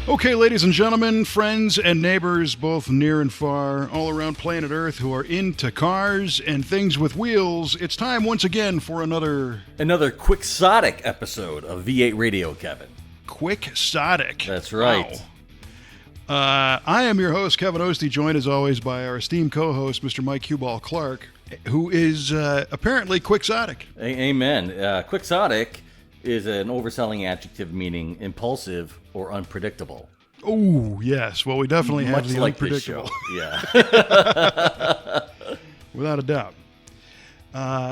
Okay, ladies and gentlemen, friends and neighbors, both near and far, all around planet Earth who are into cars and things with wheels, it's time once again for another Quixotic episode of V8 Radio, Kevin. Quixotic. That's right. Wow. I am your host, Kevin Ostie, joined as always by our esteemed co-host, Mr. Mike Huball Clark, who is apparently Quixotic. Amen. Quixotic is an overselling adjective meaning impulsive or unpredictable. Oh, yes. Well, we definitely have Much the like unpredictable. this show. Yeah. Without a doubt.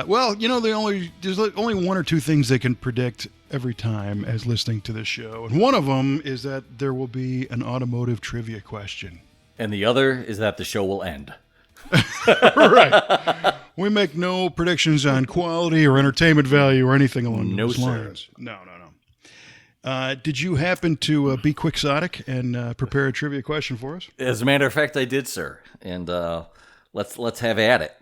Well, you know, there's only one or two things they can predict every time as listening to this show. And one of them is that there will be an automotive trivia question. And the other is that the show will end. Right. We make no predictions on quality or entertainment value or anything along those lines. No. Did you happen to be Quixotic and prepare a trivia question for us? As a matter of fact, I did, sir. And let's have at it.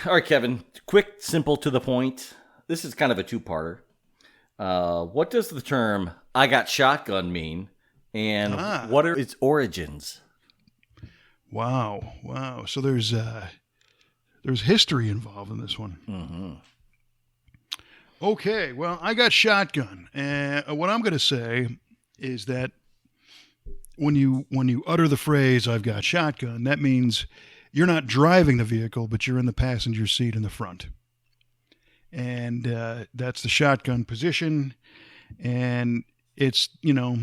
All right, Kevin. Quick, simple, to the point. This is kind of a two-parter. What does the term "I got shotgun" mean, and what are its origins? Wow. So there's history involved in this one. Mm-hmm. Okay, well, I got shotgun. And what I'm going to say is that when you utter the phrase "I've got shotgun," that means you're not driving the vehicle, but you're in the passenger seat in the front. And that's the shotgun position. And it's, you know,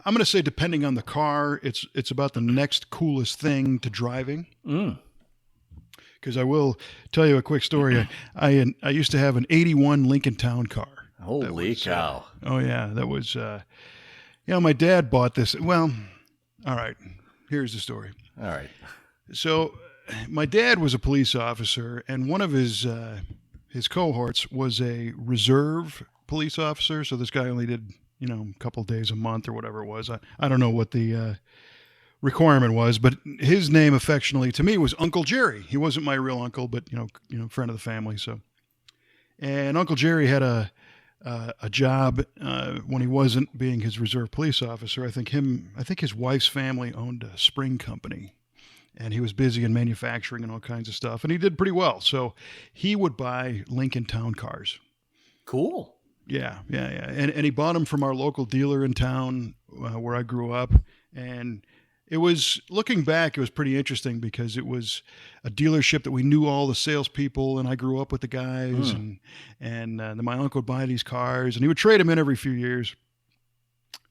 I'm going to say depending on the car, it's about the next coolest thing to driving. Because I will tell you a quick story. I used to have an 81 Lincoln Town car. Holy cow. Oh, yeah. That was, my dad bought this. Well, all right. Here's the story. All right. So my dad was a police officer, and one of his cohorts was a reserve police officer. So this guy only did, a couple days a month or whatever it was. I don't know what the requirement was, but his name affectionately to me was Uncle Jerry. He wasn't my real uncle, but friend of the family. So, and Uncle Jerry had a job when he wasn't being his reserve police officer. I think his wife's family owned a spring company, and he was busy in manufacturing and all kinds of stuff, and he did pretty well. So he would buy Lincoln Town cars. Cool. Yeah. And he bought them from our local dealer in town where I grew up. And it was, looking back, it was pretty interesting because it was a dealership that we knew all the salespeople, and I grew up with the guys. And then my uncle would buy these cars, and he would trade them in every few years.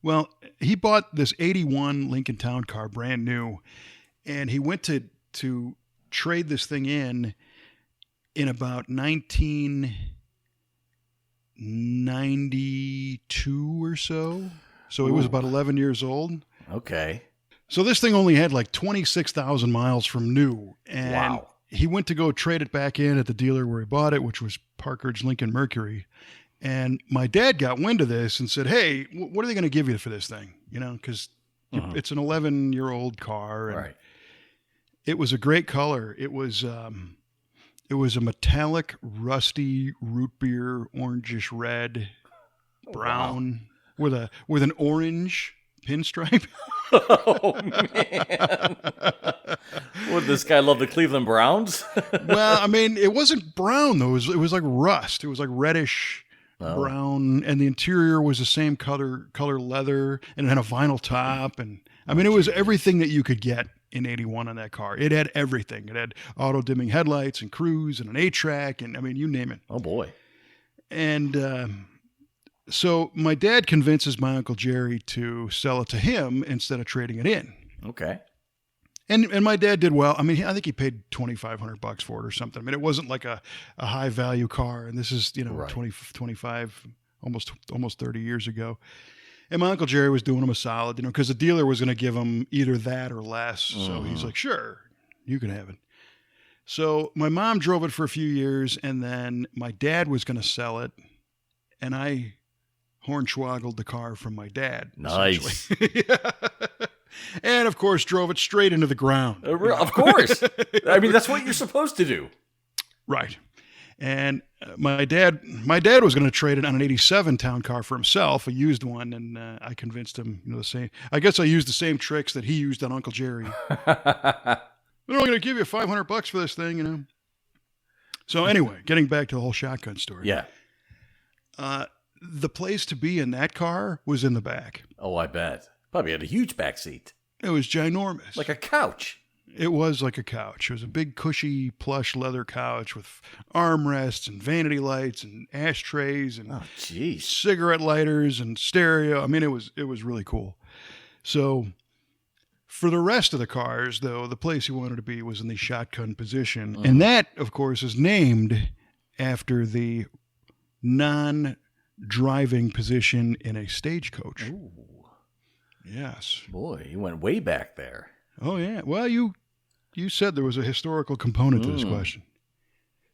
Well, he bought this 81 Lincoln Town car, brand new, and he went to trade this thing in about 1992 or so. So it was about 11 years old. Okay. So this thing only had like 26,000 miles from new. And wow. He went to go trade it back in at the dealer where he bought it, which was Parkridge Lincoln Mercury. And my dad got wind of this and said, "Hey, what are they going to give you for this thing?" Because it's an 11-year-old car. And right. It was a great color. It was a metallic, rusty root beer, orangish red, brown, with an orange pinstripe. Oh, man. Would this guy love the Cleveland Browns? Well, I mean, it wasn't brown, though. It was like rust. It was like reddish brown, and the interior was the same color leather, and it had a vinyl top. And I mean, it was everything that you could get in 81 on that car. It had everything. It had auto-dimming headlights and cruise and an 8-track, and I mean, you name it. Oh, boy. And so my dad convinces my Uncle Jerry to sell it to him instead of trading it in. Okay. And my dad did well. I mean, I think he paid $2,500 for it or something. I mean, it wasn't like a high value car. And this is, right. 25, almost 30 years ago. And my Uncle Jerry was doing him a solid, because the dealer was going to give him either that or less. So he's like, "Sure, you can have it." So my mom drove it for a few years, and then my dad was going to sell it. And I hornswoggled the car from my dad. Nice. Yeah. And, of course, drove it straight into the ground. Of course. I mean, that's what you're supposed to do. Right. And my dad was going to trade it on an '87 town car for himself, a used one, and I convinced him, the same. I guess I used the same tricks that he used on Uncle Jerry. They're only going to give you $500 for this thing, So anyway, getting back to the whole shotgun story. Yeah. The place to be in that car was in the back. Oh, I bet. Probably had a huge back seat. It was ginormous. Like a couch. It was like a couch. It was a big, cushy, plush leather couch with armrests and vanity lights and ashtrays and cigarette lighters and stereo. I mean, it was really cool. So for the rest of the cars, though, the place he wanted to be was in the shotgun position. Mm. And that, of course, is named after the non-driving position in a stagecoach. Ooh. Yes. Boy, you went way back there. Oh, yeah. Well, you said there was a historical component to this question.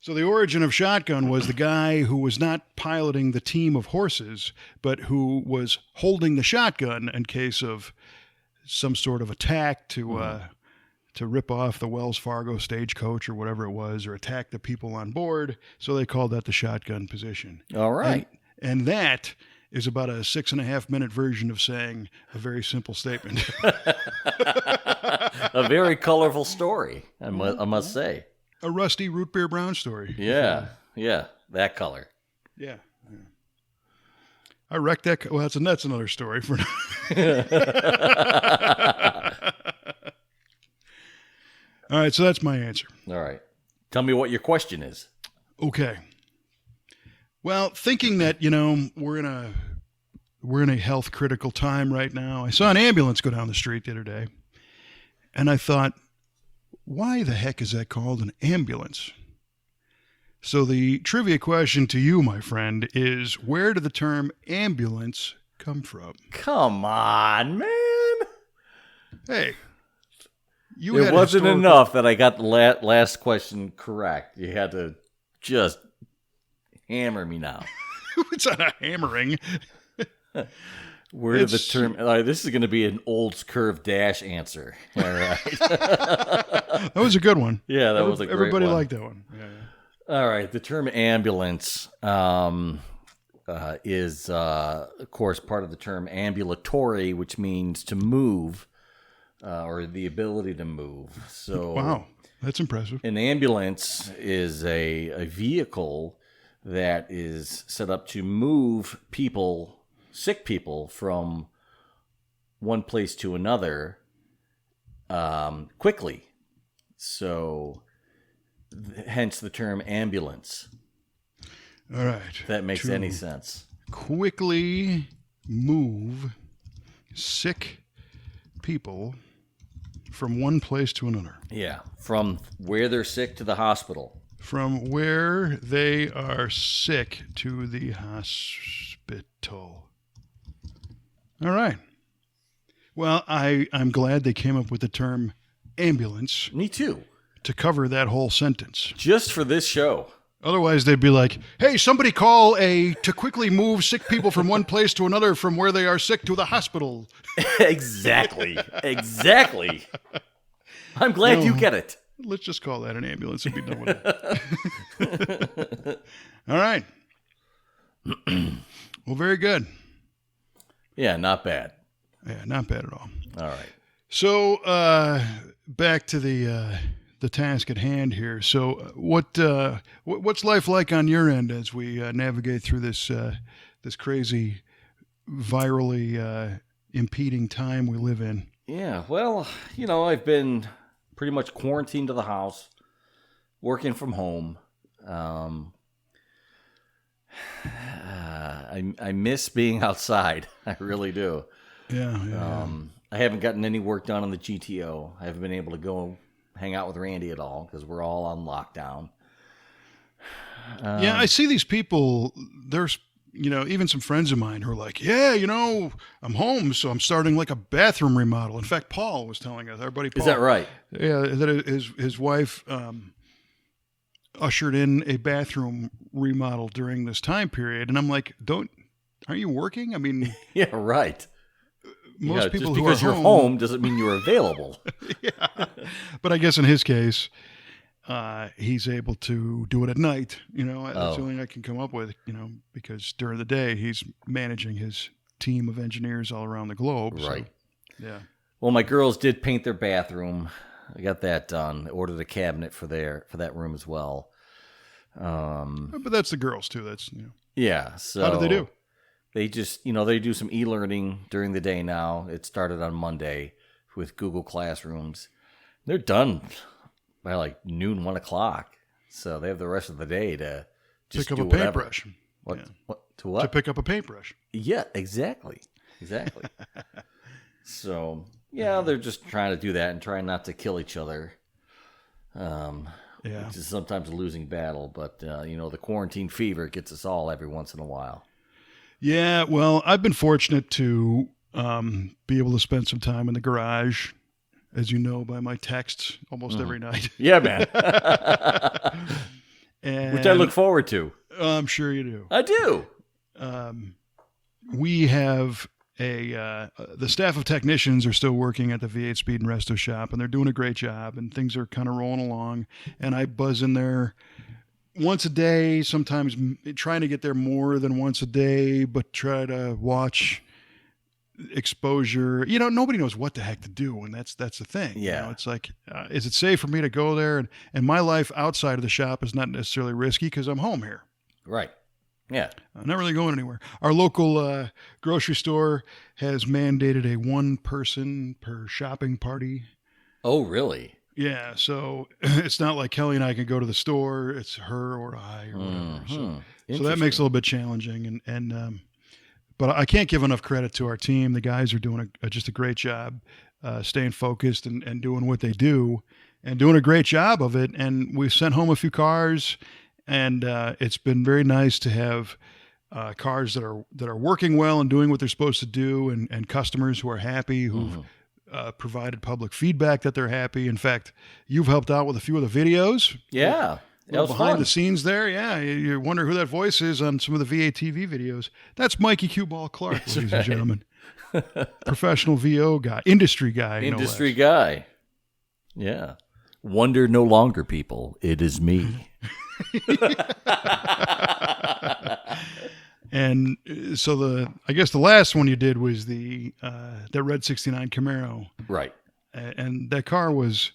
So the origin of shotgun was the guy who was not piloting the team of horses, but who was holding the shotgun in case of some sort of attack to rip off the Wells Fargo stagecoach or whatever it was, or attack the people on board. So they called that the shotgun position. All right. And that is about a 6.5-minute version of saying a very simple statement. A very colorful story, I must say. A rusty root beer brown story. Yeah, that color. Yeah. I wrecked that. Well, that's another story for now. All right, so that's my answer. All right. Tell me what your question is. Okay. Well, thinking that, we're in a health critical time right now. I saw an ambulance go down the street the other day, and I thought, why the heck is that called an ambulance? So the trivia question to you, my friend, is where did the term ambulance come from? Come on, man. Hey. It wasn't enough that I got the last question correct. You had to just hammer me now. It's not a hammering. Where did the term... this is going to be an old curve dash answer. All right. That was a good one. Yeah, that was a great Everybody one. liked that one. Yeah. All right. The term ambulance is, of course, part of the term ambulatory, which means to move or the ability to move. So, wow, that's impressive. An ambulance is a vehicle that is set up to move sick people from one place to another quickly. So, hence the term ambulance. All right. If that makes any sense. Quickly move sick people from one place to another. Yeah, from where they're sick to the hospital. From where they are sick to the hospital. All right. Well, I'm glad they came up with the term ambulance. Me too. To cover that whole sentence. Just for this show. Otherwise, they'd be like, hey, somebody call to quickly move sick people from one place to another from where they are sick to the hospital. Exactly. I'm glad you get it. Let's just call that an ambulance and be done with it. All right. Well, very good. Yeah, not bad. Yeah, not bad at all. All right. So back to the task at hand here. So what's life like on your end as we navigate through this crazy, virally impeding time we live in? Yeah, well, I've been pretty much quarantined to the house, working from home. I miss being outside. I really do. Yeah. I haven't gotten any work done on the GTO. I haven't been able to go hang out with Randy at all because we're all on lockdown. Yeah, I see these people. There's, even some friends of mine who are like, yeah, I'm home, so I'm starting like a bathroom remodel. In fact, Paul was telling us, our buddy Paul. Is that right? Yeah, that his wife ushered in a bathroom remodel during this time period. And I'm like, aren't you working? I mean, yeah, right. Most people just who because are you're home doesn't mean you're available. Yeah. But I guess in his case, he's able to do it at night. That's Oh. the only thing I can come up with. Because during the day he's managing his team of engineers all around the globe. Right. So, yeah. Well, my girls did paint their bathroom. I got that done. I ordered a cabinet for that room as well. But that's the girls too. That's Yeah. So how did they do? They just, they do some e-learning during the day now. It started on Monday with Google Classrooms. They're done by like noon, 1 o'clock. So they have the rest of the day to just Pick up do a whatever. paintbrush. What? Yeah. What? To what? To pick up a paintbrush. Yeah, exactly. So, yeah, they're just trying to do that and trying not to kill each other. Yeah. Which is sometimes a losing battle, but the quarantine fever gets us all every once in a while. Yeah, well, I've been fortunate to be able to spend some time in the garage, as you know by my texts almost every night. Yeah, man. And Which I look forward to. I'm sure you do. I do. We have the staff of technicians are still working at the V8 Speed and Resto shop, and they're doing a great job, and things are kind of rolling along. And I buzz in there once a day, sometimes trying to get there more than once a day, but try to watch exposure. Nobody knows what the heck to do, and that's the thing. Yeah. It's like, is it safe for me to go there? And my life outside of the shop is not necessarily risky because I'm home here. Right. Yeah. I'm not really going anywhere. Our local grocery store has mandated a 1 person per shopping party. Oh, really? Yeah, so it's not like Kelly and I can go to the store. It's her or I or whatever. So that makes it a little bit challenging. But I can't give enough credit to our team. The guys are doing just a great job staying focused and doing what they do and doing a great job of it. And we've sent home a few cars, and it's been very nice to have cars that are working well and doing what they're supposed to do, and customers who are happy, who've provided public feedback that they're happy. In fact, you've helped out with a few of the videos. Yeah. That was Behind fun. the scenes there. Yeah. You wonder who that voice is on some of the VATV videos. That's Mikey Q Ball Clark, ladies and gentlemen. Professional VO guy, industry guy. Industry guy. Yeah. Wonder no longer, people. It is me. And so I guess the last one you did was the red 69 Camaro. Right. And that car was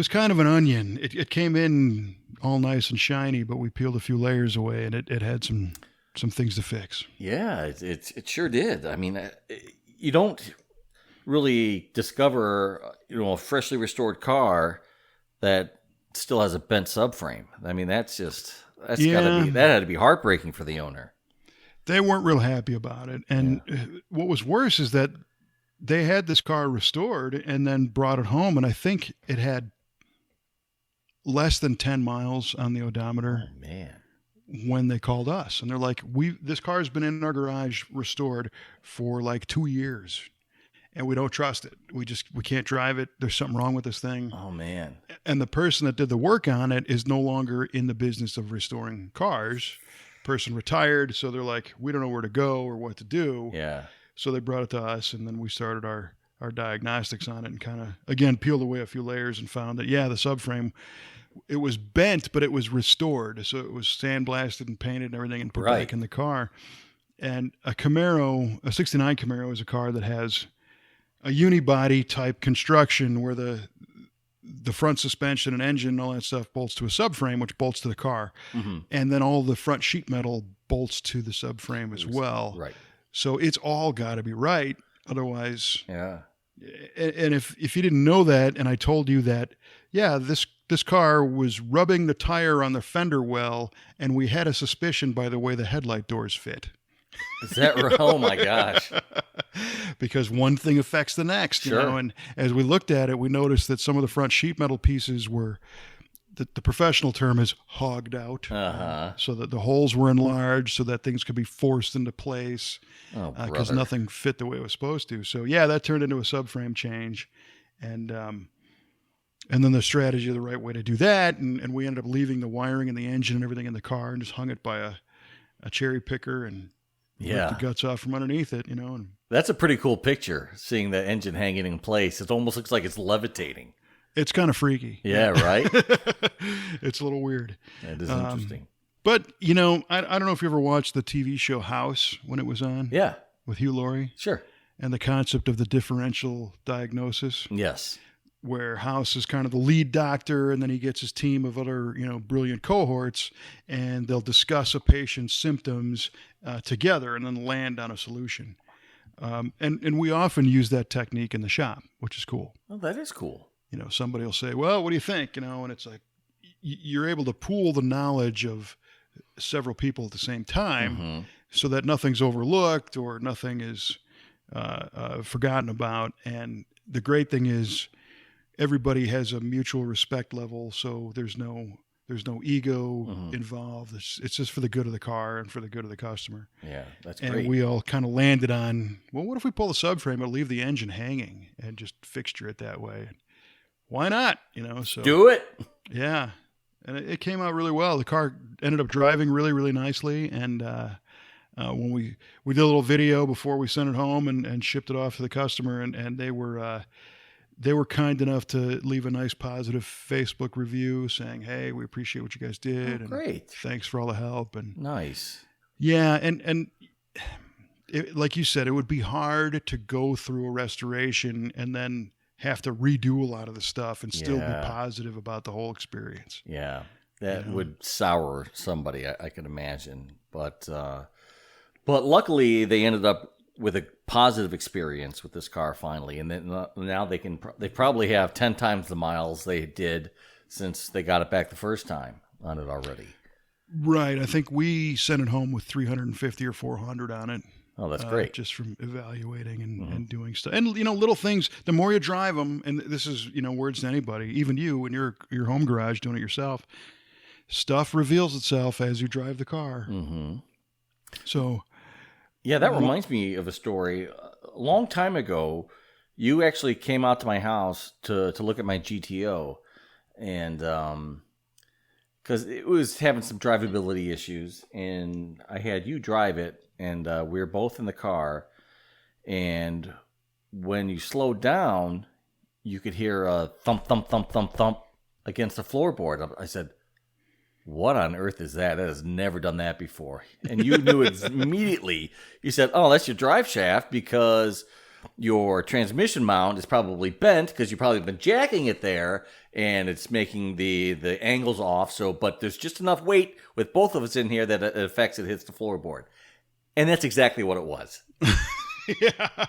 kind of an onion. It came in all nice and shiny, but we peeled a few layers away, and it had some things to fix. Yeah, it sure did. I mean, you don't really discover, a freshly restored car that still has a bent subframe. I mean, that had to be heartbreaking for the owner. They weren't real happy about it. And what was worse is that they had this car restored and then brought it home, and I think it had less than 10 miles on the odometer. Oh, man. When they called us, and they're like, this car's been in our garage restored for like 2 years, and we don't trust it. We can't drive it. There's something wrong with this thing. Oh, man. And the person that did the work on it is no longer in the business of restoring cars. Person retired, so they're like, we don't know where to go or what to do. Yeah. So they brought it to us, and then we started our diagnostics on it and kind of, again, peeled away a few layers and found that, the subframe, it was bent, but it was restored. So it was sandblasted and painted and everything and put back in the car. And a 69 Camaro is a car that has a unibody type construction where the front suspension and engine and all that stuff bolts to a subframe, which bolts to the car. Mm-hmm. And then all the front sheet metal bolts to the subframe as well. Right. So it's all got to be right. Otherwise, yeah. And if you didn't know that, and I told you that, this car was rubbing the tire on the fender well, and we had a suspicion by the way the headlight doors fit. Is that right? Oh my gosh. Because one thing affects the next, Sure. And as we looked at it, we noticed that some of the front sheet metal pieces were, the professional term is hogged out. So that the holes were enlarged so that things could be forced into place. Oh, because nothing fit the way it was supposed to. So that turned into a subframe change. And then the strategy of the right way to do that. And we ended up leaving the wiring and the engine and everything in the car and just hung it by a cherry picker and ripped the guts off from underneath it, And that's a pretty cool picture, seeing that engine hanging in place. It almost looks like it's levitating. It's kind of freaky. Yeah, right? It's a little weird. That is interesting. But, I don't know if you ever watched the TV show House when it was on Yeah, with Hugh Laurie sure. and the concept of the differential diagnosis, Yes. where House is kind of the lead doctor and then he gets his team of other, brilliant cohorts and they'll discuss a patient's symptoms together and then land on a solution. And we often use that technique in the shop, which is cool. Well, that is cool. Somebody will say, well, what do you think? And it's like you're able to pool the knowledge of several people at the same time so that nothing's overlooked or nothing is forgotten about. And the great thing is everybody has a mutual respect level, so there's no ego involved. It's just for the good of the car and for the good of the customer. Yeah, that's And great. we all kind of landed on, well, what if we pull the subframe and leave the engine hanging and just fixture it that way? Why not? So Do it. yeah, and it came out really well. The car ended up driving really, really nicely. And when we did a little video before we sent it home and shipped it off to the customer, and they were kind enough to leave a nice positive Facebook review saying, hey, we appreciate what you guys did. And Great. thanks for all the help. And Nice. yeah, and like you said, it would be hard to go through a restoration and then have to redo a lot of the stuff and still Yeah. be positive about the whole experience. Yeah, that would sour somebody, I can imagine. But luckily, they ended up with a positive experience with this car finally, and then now they probably have 10 times the miles they did since they got it back the first time on it already. Right. I think we sent it home with 350 or 400 on it. Oh, that's great. Just from evaluating and doing stuff. And, little things, the more you drive them, and this is, words to anybody, even you in your home garage doing it yourself, stuff reveals itself as you drive the car. Mm-hmm. So, yeah, that reminds me of a story. A long time ago, you actually came out to my house to look at my GTO, and because it was having some drivability issues, and I had you drive it, and we were both in the car, and when you slowed down, you could hear a thump, thump, thump, thump, thump against the floorboard. I said, what on earth is that? That has never done that before. And you knew it immediately. You said, oh, that's your drive shaft because your transmission mount is probably bent because you've probably been jacking it there and it's making the angles off. But there's just enough weight with both of us in here that it affects it hits the floorboard. And that's exactly what it was. yeah.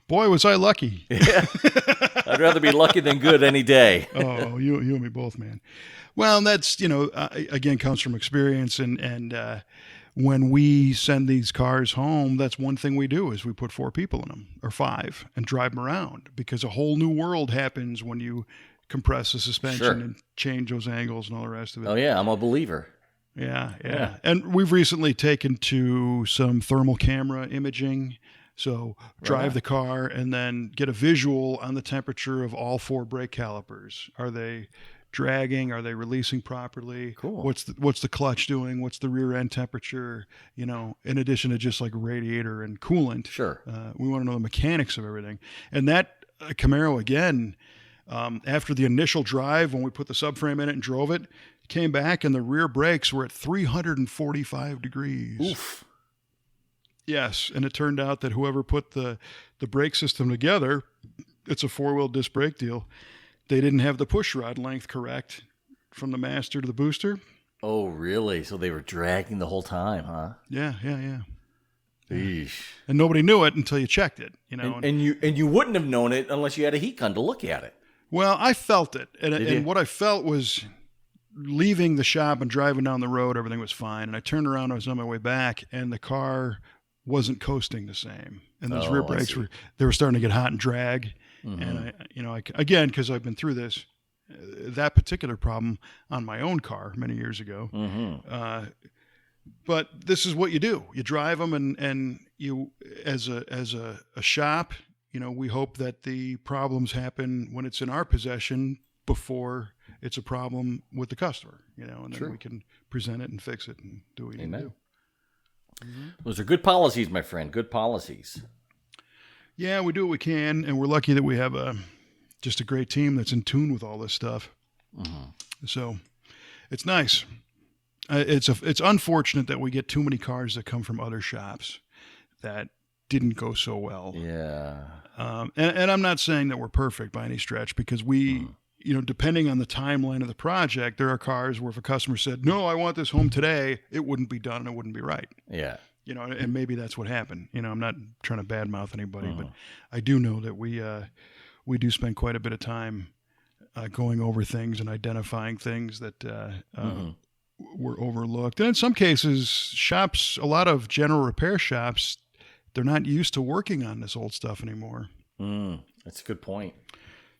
Boy, was I lucky. Yeah. I'd rather be lucky than good any day. Oh, you and me both, man. Well, and that's, again, comes from experience. And when we send these cars home, that's one thing we do is we put 4 people in them or 5 and drive them around because a whole new world happens when you compress the suspension Sure. and change those angles and all the rest of it. Oh, yeah, I'm a believer. Yeah. And we've recently taken to some thermal camera imaging. So drive the car and then get a visual on the temperature of all 4 brake calipers. Are they dragging? Are they releasing properly? Cool. What's the clutch doing? What's the rear end temperature? In addition to just like radiator and coolant. Sure. We want to know the mechanics of everything. And that Camaro, again, after the initial drive, when we put the subframe in it and drove it, came back and the rear brakes were at 345 degrees. Oof. Yes, and it turned out that whoever put the brake system together, it's a 4-wheel disc brake deal, they didn't have the push rod length correct from the master to the booster. Oh, really? So they were dragging the whole time, huh? Yeah. Eesh. And nobody knew it until you checked it, And you wouldn't have known it unless you had a heat gun to look at it. Well, I felt it. Did you? And what I felt was leaving the shop and driving down the road, everything was fine. And I turned around, I was on my way back, and the car wasn't coasting the same. And those rear I brakes see. were starting to get hot and drag. Mm-hmm. And I again, because I've been through this, that particular problem on my own car many years ago. Mm-hmm. But this is what you do. You drive them and you, as a shop, we hope that the problems happen when it's in our possession before it's a problem with the customer, and then Sure. we can present it and fix it and do what you need to do. Those are good policies, my friend. Good policies. Yeah, we do what we can, and we're lucky that we have a just a great team that's in tune with all this stuff. So it's nice. It's unfortunate that we get too many cars that come from other shops that didn't go so well. Yeah. And I'm not saying that we're perfect by any stretch, because we, depending on the timeline of the project, there are cars where if a customer said, no, I want this home today, it wouldn't be done and it wouldn't be right. Yeah. And maybe that's what happened. I'm not trying to badmouth anybody, but I do know that we do spend quite a bit of time going over things and identifying things that were overlooked. And in some cases, shops, a lot of general repair shops, they're not used to working on this old stuff anymore. That's a good point.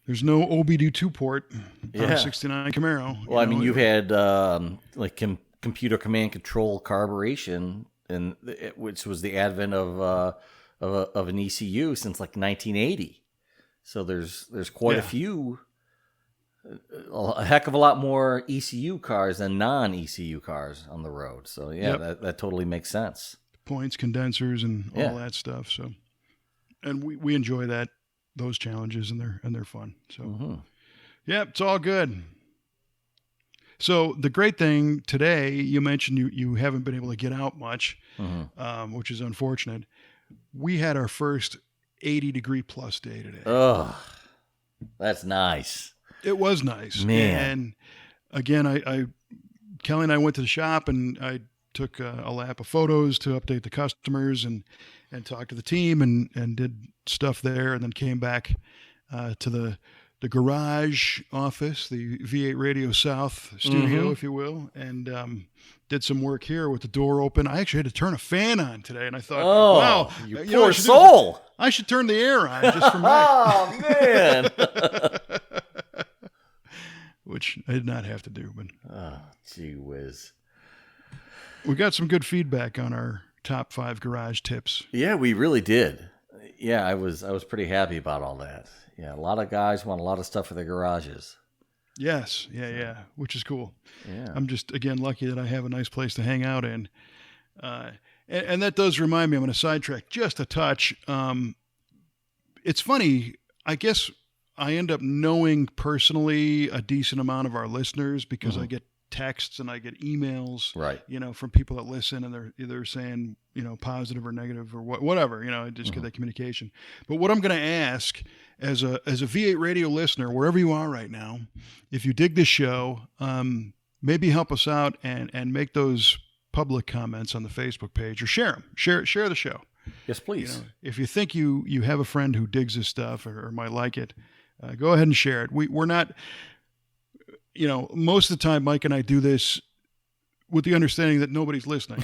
There's no OBD2 port on a 69 Camaro. Well, I mean, you've had computer command control carburation, and which was the advent of an ECU since like 1980. So there's quite a few, a heck of a lot more ECU cars than non-ECU cars on the road. So that totally makes sense. Points, condensers, and all that stuff. So, and we enjoy those challenges, and they're fun. So, it's all good. So the great thing today, you mentioned you haven't been able to get out much, which is unfortunate. We had our first 80-degree plus day today. Oh, that's nice. It was nice, man. And again, Kelly and I went to the shop, and I took a lap of photos to update the customers and talk to the team and did stuff there, and then came back to the garage office, the V8 Radio South studio, if you will, and did some work here with the door open. I actually had to turn a fan on today, and I thought, wow, you poor soul. I should turn the air on just for me. Oh, man. Which I did not have to do, but gee whiz. We got some good feedback on our top 5 garage tips. Yeah, we really did. Yeah, I was pretty happy about all that. Yeah, a lot of guys want a lot of stuff for their garages. Yes, yeah, which is cool. Yeah. I'm just, again, lucky that I have a nice place to hang out in. And that does remind me, I'm going to sidetrack just a touch. It's funny, I guess I end up knowing personally a decent amount of our listeners because I get texts and I get emails, right? From people that listen, and they're either saying, positive or negative or whatever, I just get that communication. But what I'm going to ask as a V8 radio listener, wherever you are right now, if you dig this show, maybe help us out and make those public comments on the Facebook page, or share them, share the show. Yes, please. If you think you have a friend who digs this stuff or might like it, go ahead and share it. We're not, most of the time, Mike and I do this with the understanding that nobody's listening.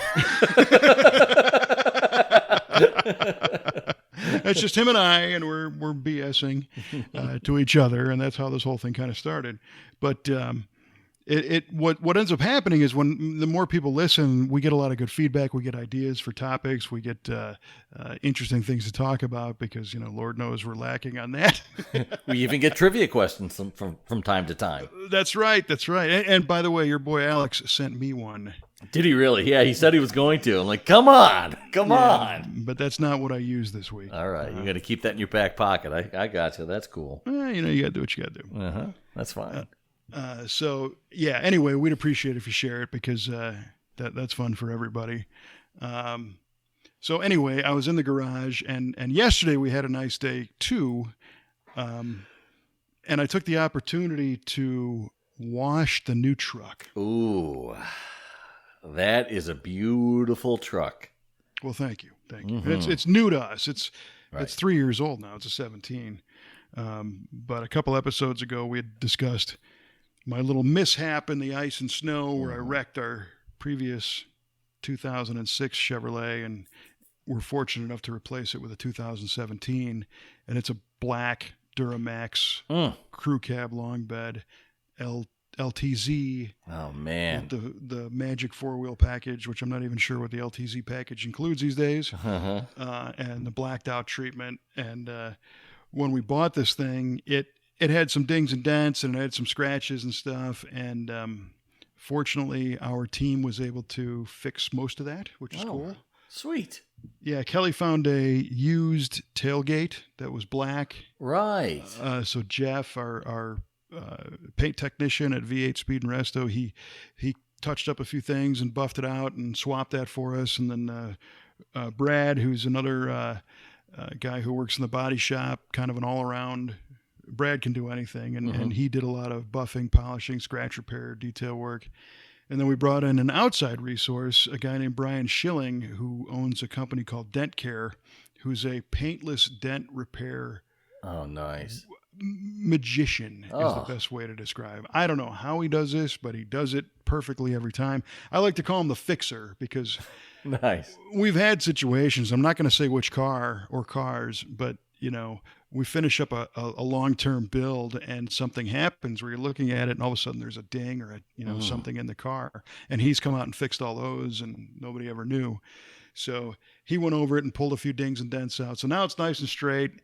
It's just him and I, and we're BSing to each other, and that's how this whole thing kind of started. But what ends up happening is when the more people listen, we get a lot of good feedback. We get ideas for topics. We get interesting things to talk about because, Lord knows we're lacking on that. We even get trivia questions from time to time. That's right. And by the way, your boy Alex sent me one. Did he really? Yeah, he said he was going to. I'm like, come on. But that's not what I used this week. All right. You're going to keep that in your back pocket. I got you. That's cool. You got to do what you got to do. That's fine. So yeah, anyway, we'd appreciate if you share it because that's fun for everybody. So anyway, I was in the garage and yesterday we had a nice day too. And I took the opportunity to wash the new truck. Ooh, that is a beautiful truck. Well, thank you. It's new to us. It's 3 years old now. It's a 17. But a couple episodes ago we had discussed my little mishap in the ice and snow where I wrecked our previous 2006 Chevrolet, and we're fortunate enough to replace it with a 2017, and it's a black Duramax crew cab long bed LTZ. Oh man, with the Magic 4-wheel package, which I'm not even sure what the LTZ package includes these days, and the blacked out treatment. And when we bought this thing, it had some dings and dents and it had some scratches and stuff. And fortunately, our team was able to fix most of that, which is cool. Sweet. Yeah, Kelly found a used tailgate that was black. Right. So Jeff, our paint technician at V8 Speed and Resto, he touched up a few things and buffed it out and swapped that for us. And then Brad, who's another guy who works in the body shop, kind of an all-around. Brad can do anything, and he did a lot of buffing, polishing, scratch repair, detail work. And then we brought in an outside resource, a guy named Brian Schilling, who owns a company called Dent Care, who's a paintless dent repair Oh, nice. magician is the best way to describe. I don't know how he does this, but he does it perfectly every time. I like to call him the fixer because Nice. we've had situations, I'm not going to say which car or cars, but we finish up a long-term build and something happens where you're looking at it and all of a sudden there's a ding or something in the car, and he's come out and fixed all those and nobody ever knew. So he went over it and pulled a few dings and dents out. So now it's nice and straight.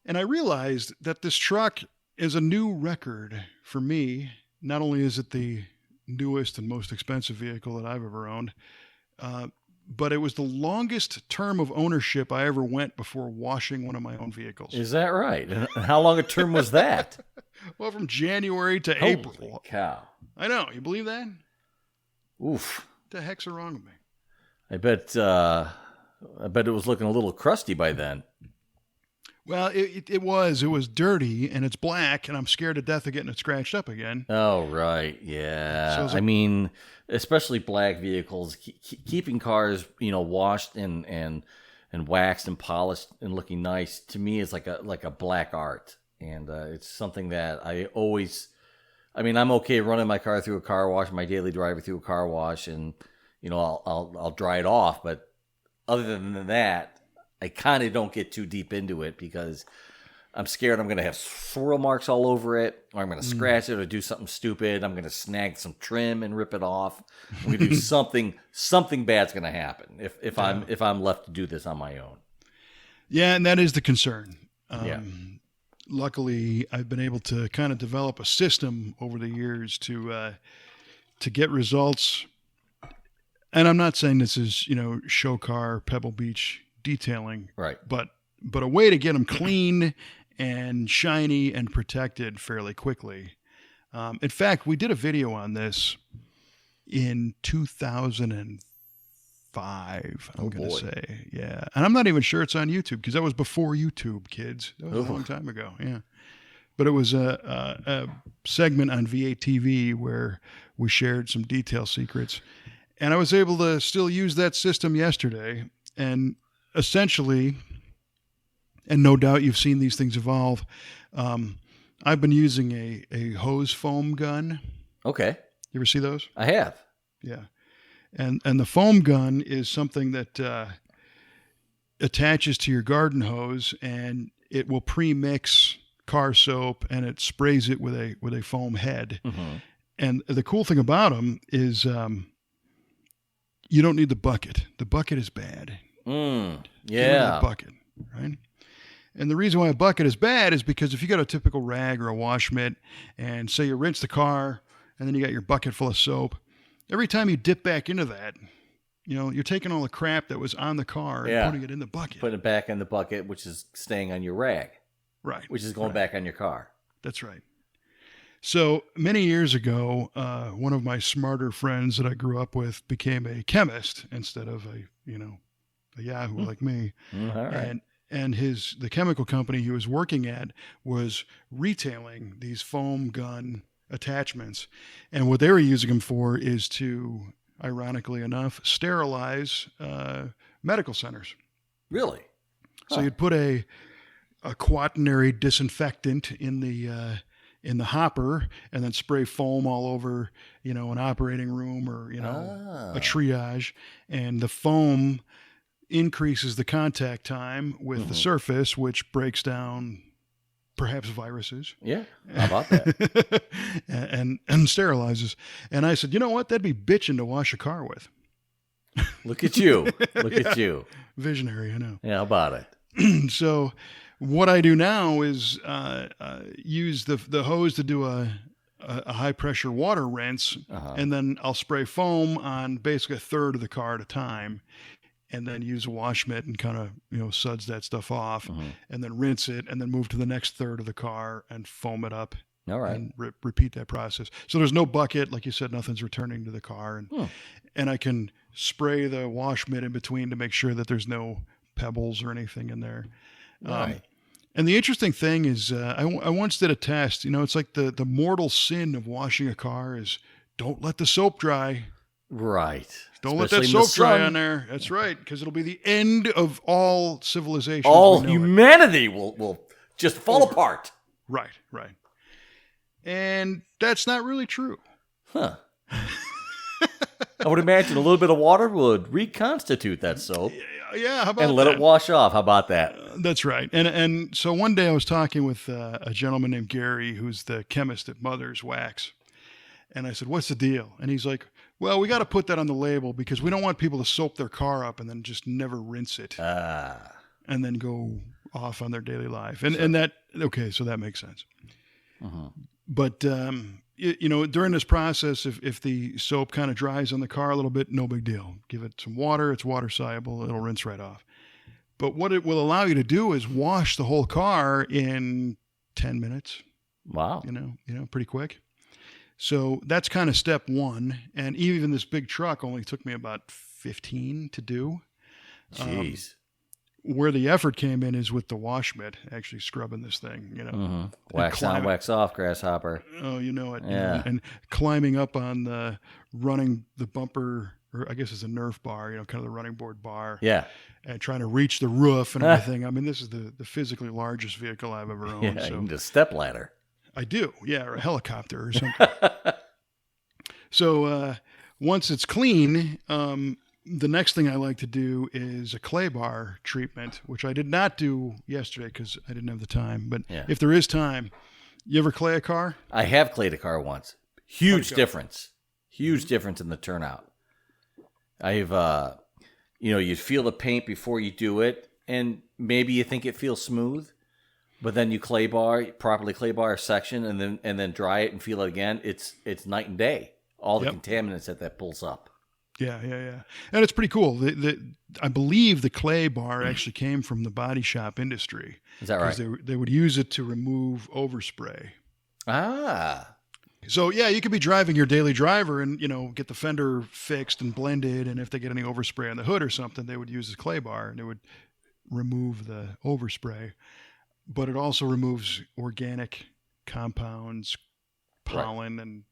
And I realized that this truck is a new record for me. Not only is it the newest and most expensive vehicle that I've ever owned, but it was the longest term of ownership I ever went before washing one of my own vehicles. Is that right? And how long a term was that? Well, from January to Holy April. cow. I know. You believe that? Oof. What the heck's wrong with me? I bet it was looking a little crusty by then. Well, it was dirty and it's black, and I'm scared to death of getting it scratched up again. Oh, right. Yeah. So I mean, especially black vehicles, keeping cars, washed and waxed and polished and looking nice, to me is like a black art. And it's something that I'm okay running my car through a car wash, my daily driver through a car wash, and I'll dry it off, but other than that, I kind of don't get too deep into it because I'm scared I'm going to have swirl marks all over it, or I'm going to scratch it or do something stupid. I'm going to snag some trim and rip it off. I'm going to do something bad's going to happen if I'm left to do this on my own. Yeah, and that is the concern. Yeah. Luckily, I've been able to kind of develop a system over the years to get results. And I'm not saying this is, show car, Pebble Beach detailing, Right. But a way to get them clean and shiny and protected fairly quickly. In fact, we did a video on this in 2005. I'm going to say, yeah, and I'm not even sure it's on YouTube because that was before YouTube, kids. That was a long time ago. Yeah, but it was a segment on V8 TV where we shared some detail secrets, and I was able to still use that system yesterday. And essentially, and no doubt you've seen these things evolve, I've been using a hose foam gun. Okay. You ever see those? I have. Yeah. And the foam gun is something that attaches to your garden hose, and it will pre-mix car soap, and it sprays it with a foam head. Mm-hmm. And the cool thing about them is you don't need the bucket. The bucket is bad. Yeah. The bucket, right? And the reason why a bucket is bad is because if you got a typical rag or a wash mitt, and say you rinse the car, and then you got your bucket full of soap, every time you dip back into that, you're taking all the crap that was on the car and putting it in the bucket. Putting it back in the bucket, which is staying on your rag. Right. Which is going back on your car. That's right. So many years ago, one of my smarter friends that I grew up with became a chemist instead of a Yahoo like me. All right. And the chemical company he was working at was retailing these foam gun attachments. And what they were using them for is to, ironically enough, sterilize medical centers. Really? So you'd put a quaternary disinfectant in the hopper and then spray foam all over, an operating room or, a triage. And the foam increases the contact time with the surface, which breaks down perhaps viruses. Yeah, how about that? and sterilizes. And I said, you know what? That'd be bitching to wash a car with. Look at you. Look at you. Visionary, I know. Yeah, how about it? So what I do now is use the hose to do a high-pressure water rinse, and then I'll spray foam on basically a third of the car at a time. and then use a wash mitt and kind of, suds that stuff off, Mm-hmm. and then rinse it, and then move to the next third of the car and foam it up. All right. And repeat that process. So there's no bucket, like you said, nothing's returning to the car, and I can spray the wash mitt in between to make sure that there's no pebbles or anything in there. Right. And the interesting thing is, I once did a test. It's like the mortal sin of washing a car is don't let the soap dry. Right. Don't let that Especially in the soap dry sun. on there. That's right, because it'll be the end of all civilization. All as we know it. humanity will just fall apart. Right. And that's not really true. Huh. I would imagine a little bit of water would reconstitute that soap Yeah, how about and let that? it wash off. How about that? That's right. And so one day I was talking with a gentleman named Gary, who's the chemist at Mother's Wax. And I said, what's the deal? And he's like, well, we got to put that on the label because we don't want people to soap their car up and then just never rinse it and then go off on their daily life. And that, okay, so that makes sense. But, during this process, if the soap kind of dries on the car a little bit, no big deal. Give it some water. It's water soluble. It'll rinse right off. But what it will allow you to do is wash the whole car in 10 minutes. Wow. Pretty quick. So that's kind of step one. And even this big truck only took me about 15 to do. Jeez. Where the effort came in is with the wash mitt, actually scrubbing this thing, Wax on, wax off, grasshopper. Oh, you know it. Yeah. And climbing up on running the bumper, or I guess it's a Nerf bar, kind of the running board bar. Yeah. And trying to reach the roof and everything. I mean, this is the physically largest vehicle I've ever owned. Yeah, so you need a step ladder. I do. Yeah, or a helicopter or something. So once it's clean, the next thing I like to do is a clay bar treatment, which I did not do yesterday because I didn't have the time. But if there is time, you ever clay a car? I have clayed a car once. Huge go? difference. Huge difference in the turnout. I've, you feel the paint before you do it, and maybe you think it feels smooth, but then you properly clay bar a section, and then dry it and feel it again. It's night and day. All the contaminants that pulls up. Yeah. And it's pretty cool. I believe the clay bar actually came from the body shop industry. Is that right? Because they would use it to remove overspray. Ah. So, yeah, you could be driving your daily driver and, get the fender fixed and blended. And if they get any overspray on the hood or something, they would use the clay bar and it would remove the overspray. But it also removes organic compounds, pollen, and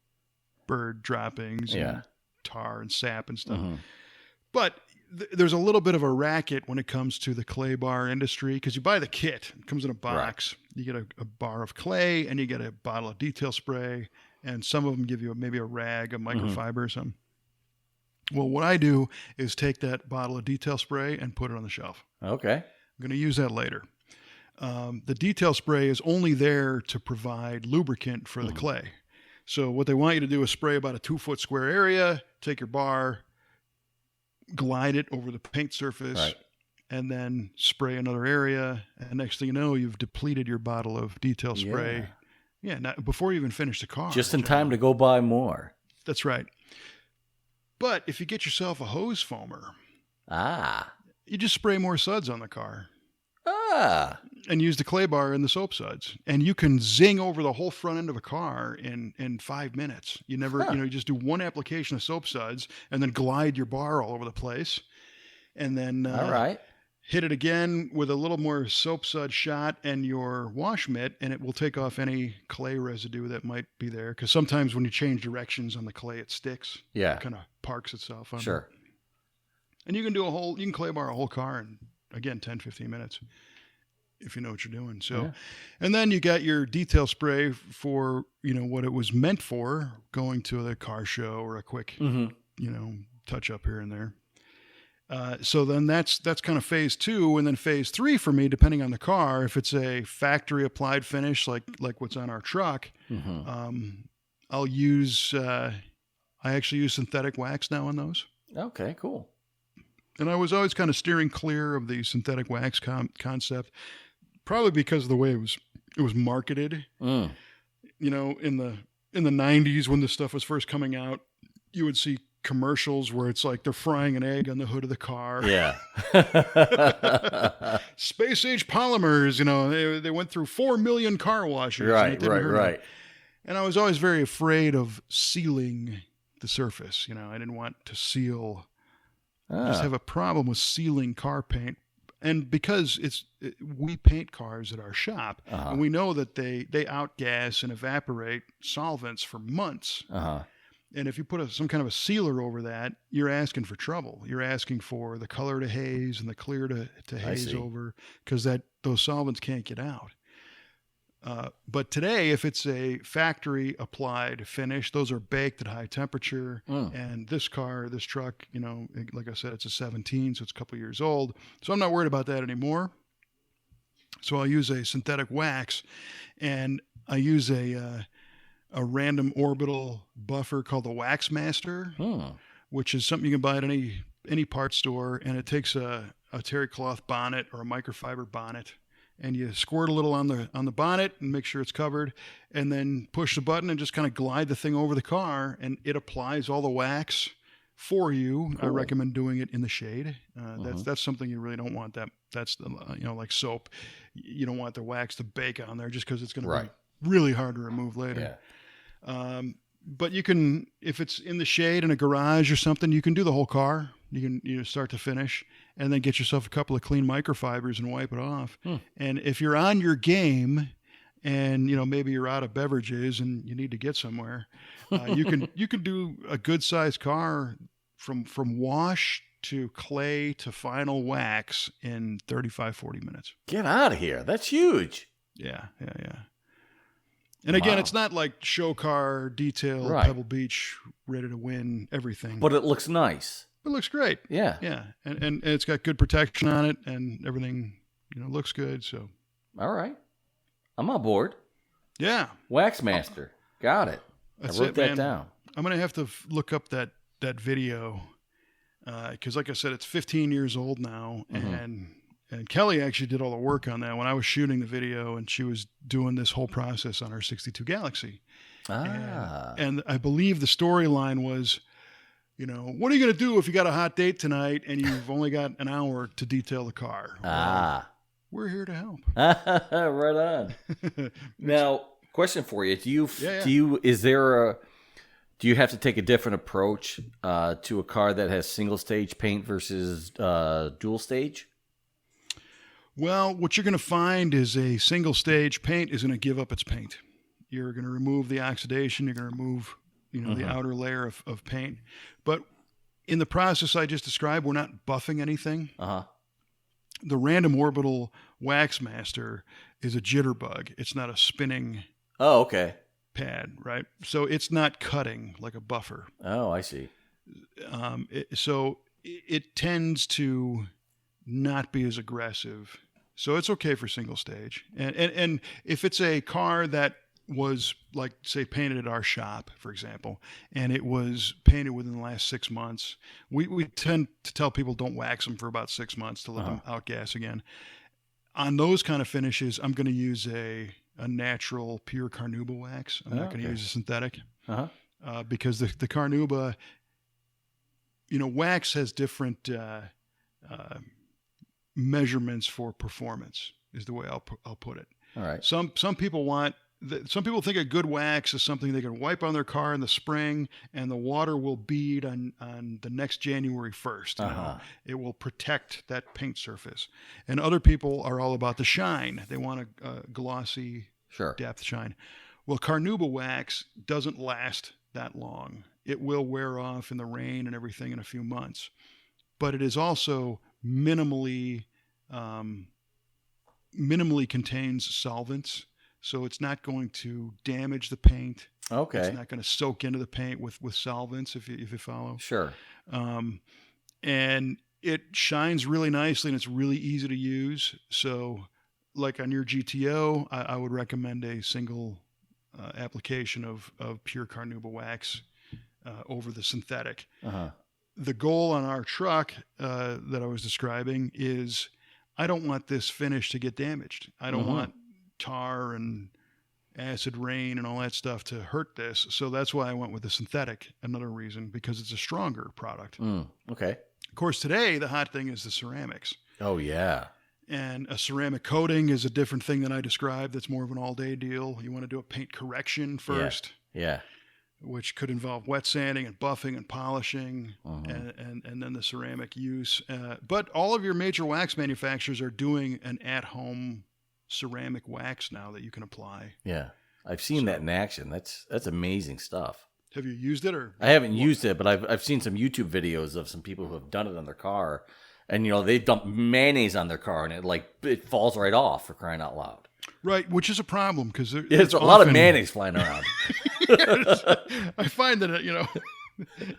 bird droppings. And tar and sap and stuff. But there's a little bit of a racket when it comes to the clay bar industry because you buy the kit. It comes in a box. Right. You get a bar of clay and you get a bottle of detail spray, and some of them give you maybe a rag, a microfiber or something. Well, what I do is take that bottle of detail spray and put it on the shelf. Okay. I'm going to use that later. The detail spray is only there to provide lubricant for the clay. So what they want you to do is spray about a 2-foot square area, take your bar, glide it over the paint surface, and then spray another area. And next thing you know, you've depleted your bottle of detail spray. Yeah, before you even finish the car. Just in time to go buy more. That's right. But if you get yourself a hose foamer, you just spray more suds on the car. And use the clay bar and the soap suds. And you can zing over the whole front end of a car in 5 minutes. You never, you just do one application of soap suds and then glide your bar all over the place. And then hit it again with a little more soap sud shot and your wash mitt, and it will take off any clay residue that might be there. Because sometimes when you change directions on the clay, it sticks. Yeah. It kind of parks itself on Sure. it. And you can clay bar a whole car in, again, 10, 15 minutes. If you know what you're doing. So, and then you got your detail spray for, what it was meant for, going to the car show or a quick, touch up here and there. So then that's kind of phase 2. And then phase 3 for me, depending on the car, if it's a factory applied finish, like what's on our truck, I'll use, I actually use synthetic wax now on those. Okay, cool. And I was always kind of steering clear of the synthetic wax concept. Probably because of the way it was marketed. In the 90s when this stuff was first coming out, you would see commercials where it's like they're frying an egg on the hood of the car. Yeah. Space age polymers, they went through 4 million car washes. And it Right, didn't right, hurt right. And I was always very afraid of sealing the surface. I didn't want to seal. I just have a problem with sealing car paint. And because we paint cars at our shop, and we know that they outgas and evaporate solvents for months. And if you put some kind of a sealer over that, you're asking for trouble. You're asking for the color to haze and the clear to haze over, because those solvents can't get out. But today, if it's a factory applied finish, those are baked at high temperature. And this truck, like I said, it's a 17, so it's a couple years old. So I'm not worried about that anymore. So I'll use a synthetic wax, and I use a random orbital buffer called the Wax Master, which is something you can buy at any parts store, and it takes a terry cloth bonnet or a microfiber bonnet, and you squirt a little on the bonnet and make sure it's covered, and then push the button and just kind of glide the thing over the car, and it applies all the wax for you. Cool. I recommend doing it in the shade. That's something you really don't want. That's like soap. You don't want the wax to bake on there just because it's going to be really hard to remove later. Yeah. But you can, if it's in the shade in a garage or something, you can do the whole car. You can start to finish, and then get yourself a couple of clean microfibers and wipe it off. And if you're on your game, and maybe you're out of beverages and you need to get somewhere, you can do a good sized car from wash to clay to final wax in 35-40 minutes. Get out of here! That's huge. Yeah. And again, it's not like show car detail, Pebble Beach, ready to win everything. But it looks nice. It looks great. Yeah. And it's got good protection on it, and everything, looks good. So. All right. I'm on board. Yeah. Wax Master. Got it. I wrote that down. I'm going to have to look up that video, because like I said, it's 15 years old now, and Kelly actually did all the work on that when I was shooting the video, and she was doing this whole process on her 62 Galaxy. And I believe the storyline was, what are you going to do if you got a hot date tonight and you've only got an hour to detail the car? We're here to help. Right on. Now, question for you: do you have to take a different approach to a car that has single stage paint versus dual stage? Well, what you're going to find is a single stage paint is going to give up its paint. You're going to remove the oxidation. You're going to remove, the outer layer of paint. But in the process I just described, we're not buffing anything. The random orbital Wax Master is a jitterbug. It's not a spinning pad, right? So it's not cutting like a buffer. Oh, I see. So it tends to not be as aggressive. So it's okay for single stage. And if it's a car that was, like, say, painted at our shop, for example, and it was painted within the last 6 months, we tend to tell people don't wax them for about 6 months to let them outgas again. On those kind of finishes, I'm going to use a natural pure carnauba wax. I'm not going to use a synthetic, because the carnauba, wax has different measurements for performance, is the way I'll put it. All right. Some people think a good wax is something they can wipe on their car in the spring and the water will bead on the next January 1st. It will protect that paint surface. And other people are all about the shine. They want a glossy depth shine. Well, carnauba wax doesn't last that long. It will wear off in the rain and everything in a few months. But it is also minimally contains solvents. So it's not going to damage the paint. Okay. It's not going to soak into the paint with solvents, if you follow. Sure. And it shines really nicely, and it's really easy to use. So, like on your GTO, I would recommend a single application of pure carnauba wax over the synthetic. The goal on our truck that I was describing is I don't want this finish to get damaged. I don't want tar and acid rain and all that stuff to hurt this. So that's why I went with the synthetic. Another reason, because it's a stronger product. Okay. Of course, today the hot thing is the ceramics. Oh, yeah. And a ceramic coating is a different thing than I described. That's more of an all-day deal. You want to do a paint correction first, Yeah. which could involve wet sanding and buffing and polishing, and then the ceramic use. But all of your major wax manufacturers are doing an at-home ceramic wax now that you can apply. Yeah. I've seen that in action. That's amazing stuff. Have you used it, or? I haven't used it, but I've seen some YouTube videos of some people who have done it on their car, and they dump mayonnaise on their car, and it falls right off, for crying out loud. Right, which is a problem because There's a lot of mayonnaise flying around. Yes. I find that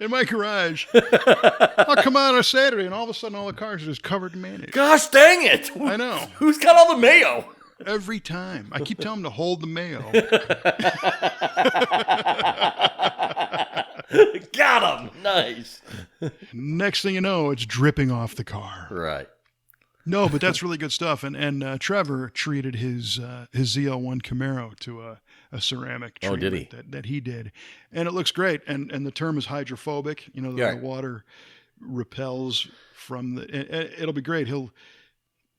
in my garage, I'll come out on a Saturday, and all of a sudden all the cars are just covered in mayonnaise. Gosh dang it! I know. Who's got all the mayo? Every time. I keep telling them to hold the mayo. Got him! Nice. Next thing you know, it's dripping off the car. Right. No, but that's really good stuff. And Trevor treated his ZL1 Camaro to a ceramic treatment. Oh, did he? That he did. And it looks great. And the term is hydrophobic. The water repels from it'll be great.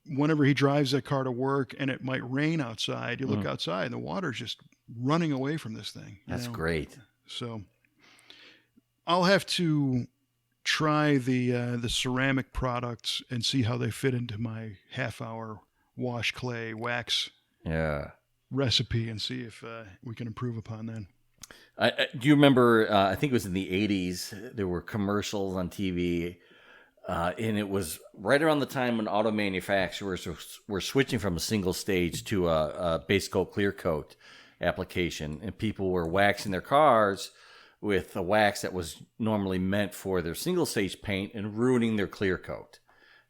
Whenever he drives that car to work and it might rain outside, you look outside and the water's just running away from this thing. That's great. So I'll have to try the ceramic products and see how they fit into my half-hour wash clay wax recipe and see if we can improve upon that. Do you remember, I think it was in the 80s, there were commercials on TV, and it was right around the time when auto manufacturers were switching from a single stage to a base coat, clear coat application, and people were waxing their cars with a wax that was normally meant for their single stage paint and ruining their clear coat.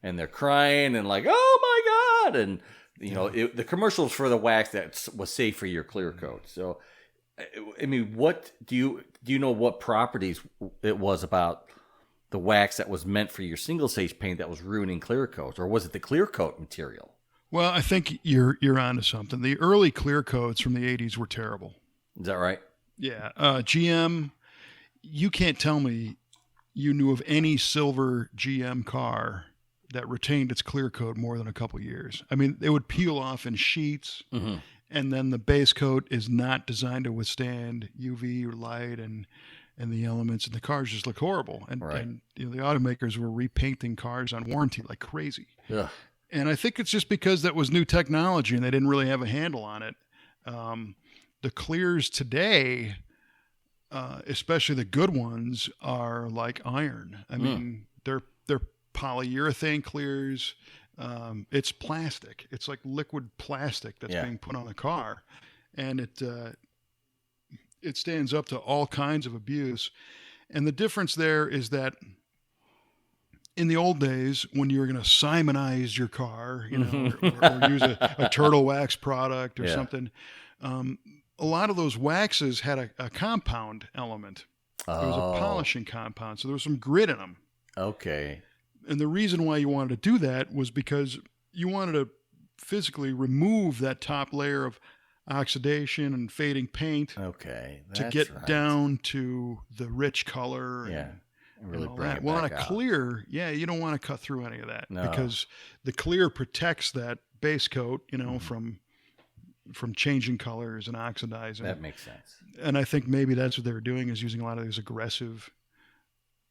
And they're crying and like, oh my God. And, the commercials for the wax that was safe for your clear coat. So, I mean, what do you know what properties it was about the wax that was meant for your single stage paint that was ruining clear coats? Or was it the clear coat material? Well, I think you're onto something. The early clear coats from the 80s were terrible. Is that right? Yeah. GM, you can't tell me you knew of any silver GM car that retained its clear coat more than a couple years. I mean, it would peel off in sheets, and then the base coat is not designed to withstand UV or light and the elements, and the cars just look horrible. And, and the automakers were repainting cars on warranty like crazy. Yeah. And I think it's just because that was new technology and they didn't really have a handle on it. The clears today, especially the good ones, are like iron. I mean, they're polyurethane clears. It's plastic. It's like liquid plastic that's being put on the car, and it stands up to all kinds of abuse. And the difference there is that in the old days, when you were going to Simonize your car, or use a turtle wax product or something, a lot of those waxes had a compound element. It was a polishing compound, so there was some grit in them. Okay. And the reason why you wanted to do that was because you wanted to physically remove that top layer of oxidation and fading paint. Okay. To get down to the rich color. And really bring it back on a clear, you don't want to cut through any of that because the clear protects that base coat, from changing colors and oxidizing. That makes sense. And I think maybe that's what they were doing, is using a lot of these aggressive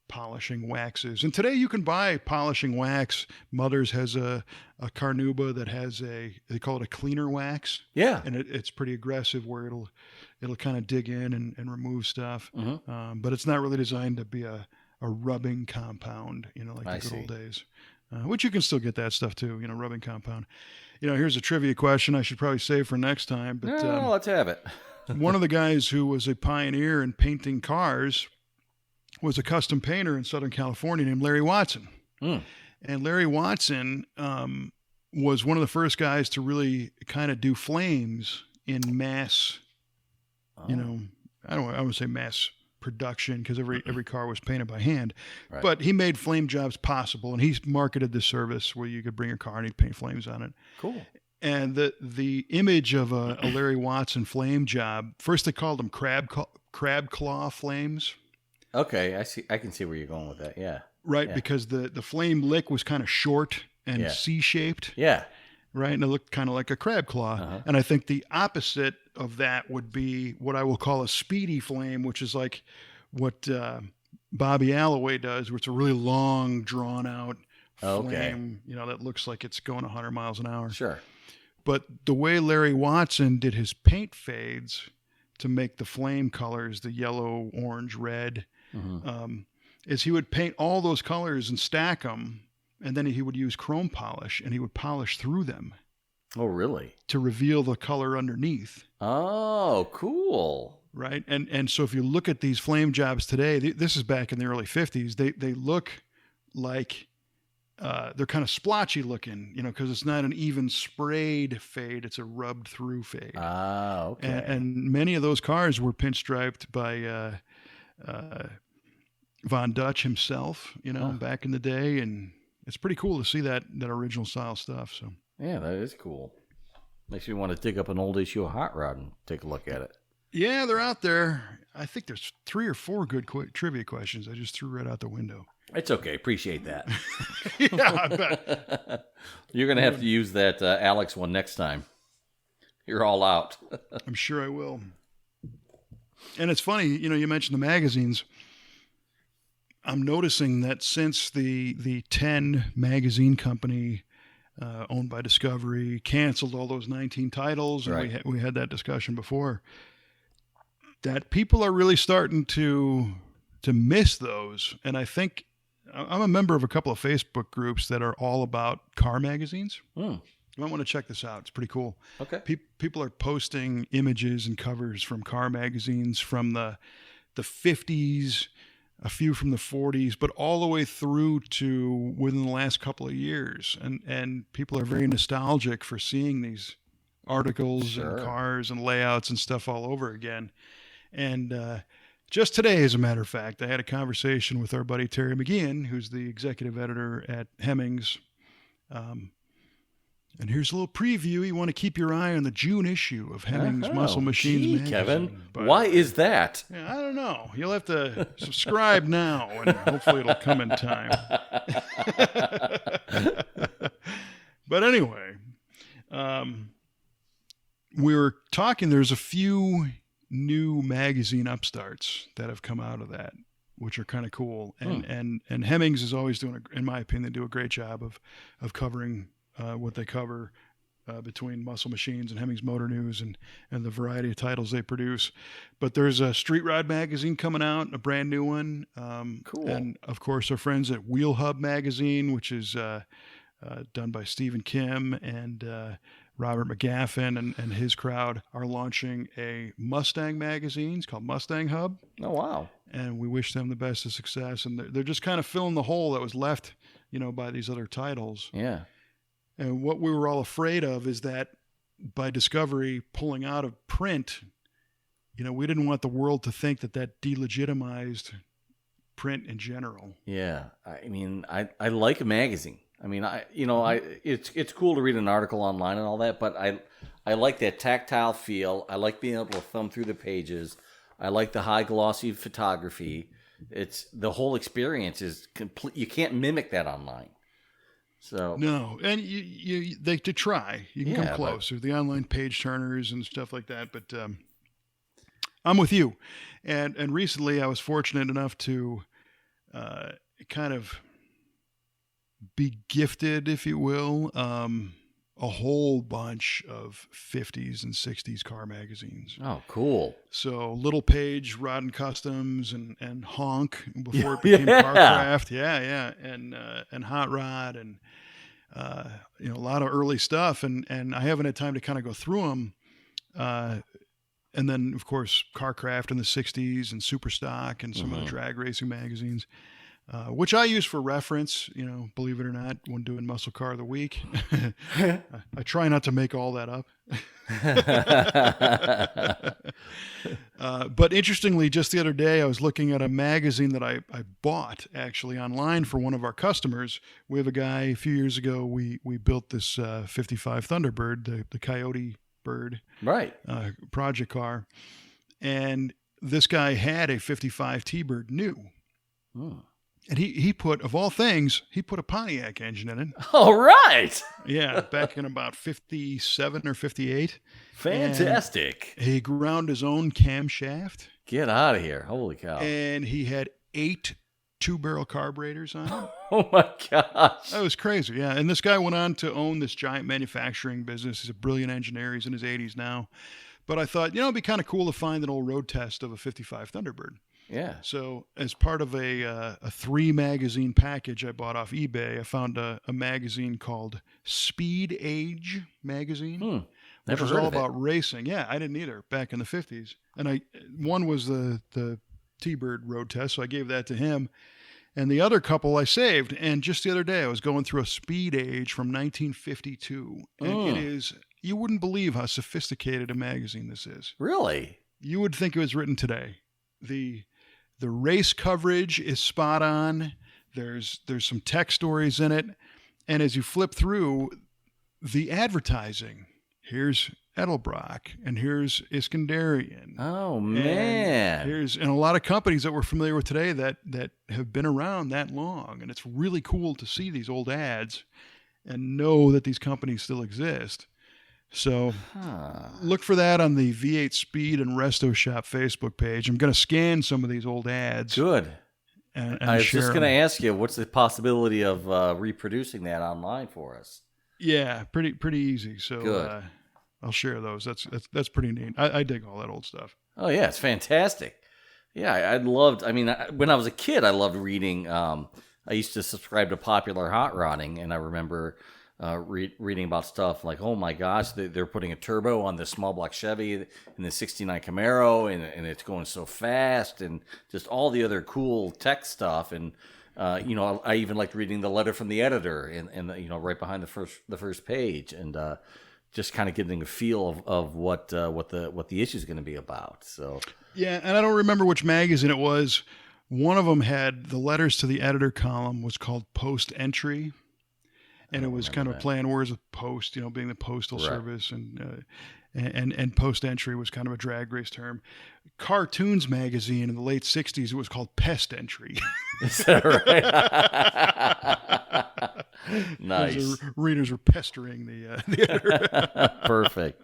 polishing waxes. And today you can buy polishing wax. Mother's has a Carnauba that has they call it a cleaner wax. Yeah. And it's pretty aggressive, where it'll kind of dig in and remove stuff. But it's not really designed to be a rubbing compound, like the good old days. Which you can still get that stuff too, rubbing compound. Here's a trivia question I should probably save for next time. But let's have it. One of the guys who was a pioneer in painting cars was a custom painter in Southern California named Larry Watson. And Larry Watson was one of the first guys to really kind of do flames in mass, I would say mass production, because every car was painted by hand. Right. But he made flame jobs possible, and he marketed this service where you could bring your car and he'd paint flames on it. Cool. And the image of a Larry Watson flame job, first they called them crab claw flames, Okay, I see. I can see where you're going with that. Yeah. right? Yeah. Because the flame lick was kind of short and Yeah. C-shaped, Yeah. right? And it looked kind of like a crab claw. Uh-huh. And I think the opposite of that would be what I will call a speedy flame, which is like what Bobby Alloway does, where it's a really long, drawn out flame, Okay. that looks like it's going 100 miles an hour. Sure. But the way Larry Watson did his paint fades to make the flame colors, the yellow, orange, red, Mm-hmm. is he would paint all those colors and stack them, and then he would use chrome polish and he would polish through them Oh, really? to reveal the color underneath. Oh, cool. Right. And so if you look at these flame jobs today, this is back in the early 50s, they look like they're kind of splotchy looking, because it's not an even sprayed fade, it's a rubbed through fade. Ah, okay. And many of those cars were pinstriped by Von Dutch himself, back in the day. And it's pretty cool to see that original style stuff. So Yeah, that is cool. Makes me want to dig up an old issue of Hot Rod and take a look at it. yeah, they're out there. I think there's 3 or 4 good trivia questions I just threw right out the window. It's okay. Appreciate that. Yeah, I bet. You're going to have to use that Alex one next time. You're all out. I'm sure I will. And it's funny, you mentioned the magazines. I'm noticing that since the 10 magazine company owned by Discovery canceled all those 19 titles, and Right. we had that discussion before, that people are really starting to miss those. And I think I'm a member of a couple of Facebook groups that are all about car magazines. Hmm. You might want to check this out. It's pretty cool. Okay. People are posting images and covers from car magazines from the 50s, a few from the 40s, but all the way through to within the last couple of years. And people are very nostalgic for seeing these articles Sure. and cars and layouts and stuff all over again. And just today, as a matter of fact, I had a conversation with our buddy Terry McGeehan, who's the executive editor at Hemmings. And here's a little preview. You want to keep your eye on the June issue of Hemmings Oh, Muscle Machines gee, magazine. Kevin. But, Why is that? yeah, I don't know. You'll have to subscribe now, and hopefully it'll come in time. But anyway, we were talking. There's a few new magazine upstarts that have come out of that, which are kind of cool. And Hemmings is always doing, in my opinion, they do a great job of covering what they cover between Muscle Machines and Hemmings Motor News and the variety of titles they produce. But there's a Street Rod magazine coming out, a brand new one. Cool. And of course, our friends at Wheel Hub magazine, which is done by Stephen Kim and Robert McGaffin and his crowd, are launching a Mustang magazine. It's called Mustang Hub. Oh, wow. And we wish them the best of success. And they're just kind of filling the hole that was left, by these other titles. Yeah. And what we were all afraid of is that by Discovery pulling out of print, we didn't want the world to think that delegitimized print in general. Yeah. I mean, I like a magazine. I mean, it's cool to read an article online and all that, but I like that tactile feel. I like being able to thumb through the pages. I like the high glossy photography. It's the whole experience is complete. You can't mimic that online. So No, and they to try. You can Yeah, come close. There's the online page turners and stuff like that. But I'm with you. And recently I was fortunate enough to kind of be gifted, if you will, a whole bunch of 50s and 60s car magazines. Oh, cool. So Little Page, Rod and Customs, and Honk before it Yeah. became Carcraft. Yeah, and Hot Rod, and a lot of early stuff. And I haven't had time to kind of go through them. And then of course Carcraft in the 60s and Superstock and some of the drag racing magazines. which I use for reference, believe it or not, when doing Muscle Car of the Week. I try not to make all that up. But interestingly, just the other day, I was looking at a magazine that I bought actually online for one of our customers. We have a guy, a few years ago, we built this 55 Thunderbird, the Coyote Bird Right. project car. And this guy had a 55 T-Bird new. Hmm. And he put, of all things, he put a Pontiac engine in it. All right. Yeah, back in about 57 or 58. Fantastic. And he ground his own camshaft. Get out of here. Holy cow. And he had 8 two-barrel carburetors on it. Oh my gosh. That was crazy, yeah. And this guy went on to own this giant manufacturing business. He's a brilliant engineer. He's in his 80s now. But I thought, it'd be kind of cool to find an old road test of a 55 Thunderbird. Yeah. So as part of a 3-magazine package I bought off eBay, I found a magazine called Speed Age magazine, which Never was heard all of it. about racing. Yeah, I didn't either back in the 50s. And one was the T-Bird road test, so I gave that to him. And the other couple I saved. And just the other day, I was going through a Speed Age from 1952. And it is, you wouldn't believe how sophisticated a magazine this is. Really? You would think it was written today. The race coverage is spot on. There's some tech stories in it. And as you flip through the advertising, here's Edelbrock and here's Iskandarian. Oh, man. And a lot of companies that we're familiar with today that have been around that long. And it's really cool to see these old ads and know that these companies still exist. So look for that on the V8 Speed and Resto Shop Facebook page. I'm going to scan some of these old ads. Good. And I was share just going to them. ask you, what's the possibility of reproducing that online for us? Yeah, pretty easy. So Good. I'll share those. That's pretty neat. I dig all that old stuff. Oh, yeah, it's fantastic. Yeah, when I was a kid, I loved reading. I used to subscribe to Popular Hot Rodding, and I remember reading about stuff like, oh my gosh, they're putting a turbo on this small block Chevy in the 69 Camaro, and it's going so fast, and just all the other cool tech stuff. And I even liked reading the letter from the editor, and right behind the first page, and just kind of getting a feel of what the issue is going to be about. So Yeah, and I don't remember which magazine it was. One of them had the letters to the editor column was called Post Entry. And it was kind of a play on words with post, being the postal Right. service, and post entry was kind of a drag race term. Cartoons magazine in the late '60s, it was called Pest Entry. is that right? Nice. The readers were pestering the editor. Perfect.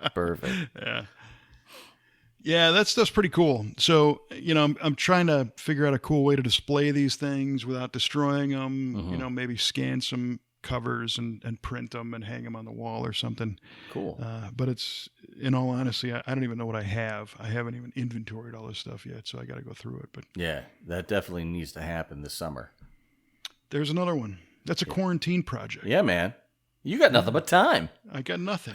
Yeah, that stuff's pretty cool. So I'm trying to figure out a cool way to display these things without destroying them. Mhm. Maybe scan some covers and print them and hang them on the wall or something. Cool. But it's, in all honesty, I don't even know what I have. I haven't even inventoried all this stuff yet, so I got to go through it. But Yeah, that definitely needs to happen this summer. there's another one. That's a quarantine project. Yeah, man. You got nothing but time. I got nothing.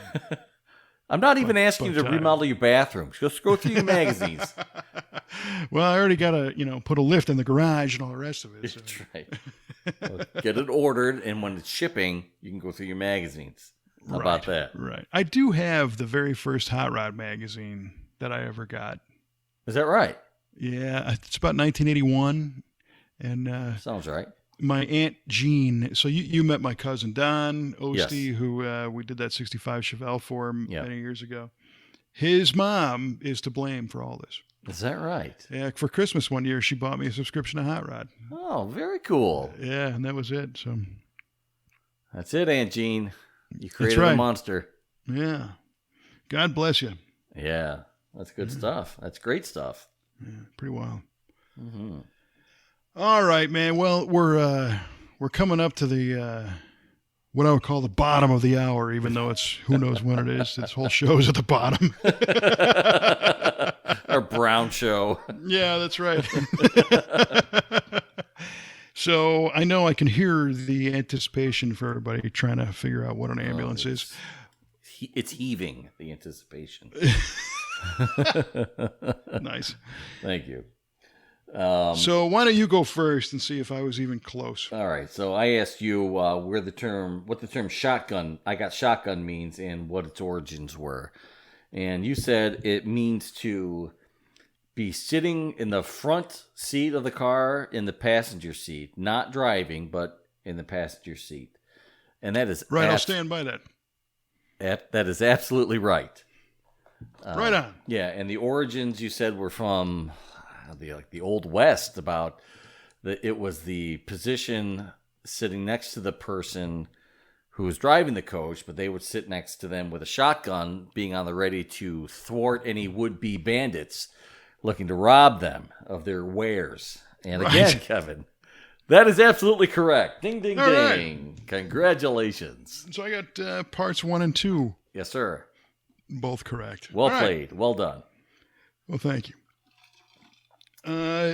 I'm not even asking you to time. remodel your bathroom. Just go through your magazines. Well, I already got to, put a lift in the garage and all the rest of it. So. That's right. Well, get it ordered, and when it's shipping, you can go through your magazines. How about that? Right. I do have the very first Hot Rod magazine that I ever got. Is that right? Yeah, it's about 1981. And Sounds right. my Aunt Jean, so you met my cousin Don Ostie, Yes. who we did that 65 Chevelle for Yeah. many years ago. His mom is to blame for all this. Is that right? Yeah, for Christmas one year, she bought me a subscription to Hot Rod. Oh, very cool. Yeah, and that was it. So, That's it, Aunt Jean. You created right. a monster. yeah. God bless you. Yeah, that's good stuff. That's great stuff. Yeah, pretty wild. Mm-hmm. All right, man. Well, we're coming up to the what I would call the bottom of the hour, even though it's who knows when it is. This whole show's at the bottom. Our Brown show. Yeah, that's right. So I know I can hear the anticipation for everybody trying to figure out what an ambulance is. It's heaving, the anticipation. Nice. Thank you. So why don't you go first and see if I was even close? All right. So I asked you what the term shotgun, I got shotgun means and what its origins were. And you said it means to be sitting in the front seat of the car in the passenger seat, not driving, but in the passenger seat. And that is Right, I'll stand by that. That is absolutely right. Right on. Yeah, and the origins you said were from the Old West. It was the position sitting next to the person who was driving the coach, but they would sit next to them with a shotgun, being on the ready to thwart any would-be bandits looking to rob them of their wares. And again, Right. Kevin, that is absolutely correct. Ding, ding, All ding. Congratulations. So I got parts 1 and 2 Yes, sir. both correct. Well All right. played. Well done. Well, thank you.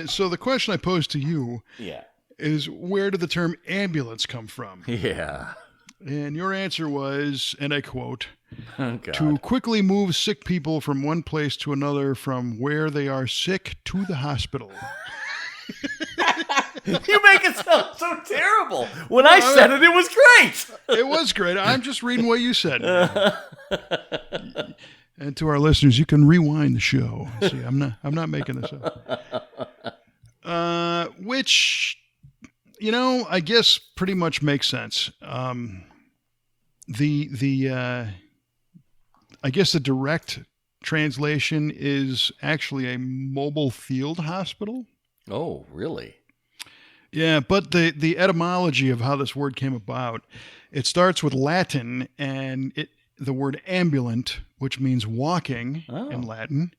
So the question I posed to you Yeah. is, where did the term ambulance come from? Yeah. And your answer was, and I quote, Oh, God. to quickly move sick people from one place to another from where they are sick to the hospital. You make it sound so terrible. When I said it, it was great. It was great. I'm just reading what you said. And to our listeners, you can rewind the show. See, I'm not making this up. Which, I guess pretty much makes sense. I guess the direct translation is actually a mobile field hospital. Oh, really? Yeah, but the etymology of how this word came about, it starts with Latin, and the word ambulant, which means walking in Latin,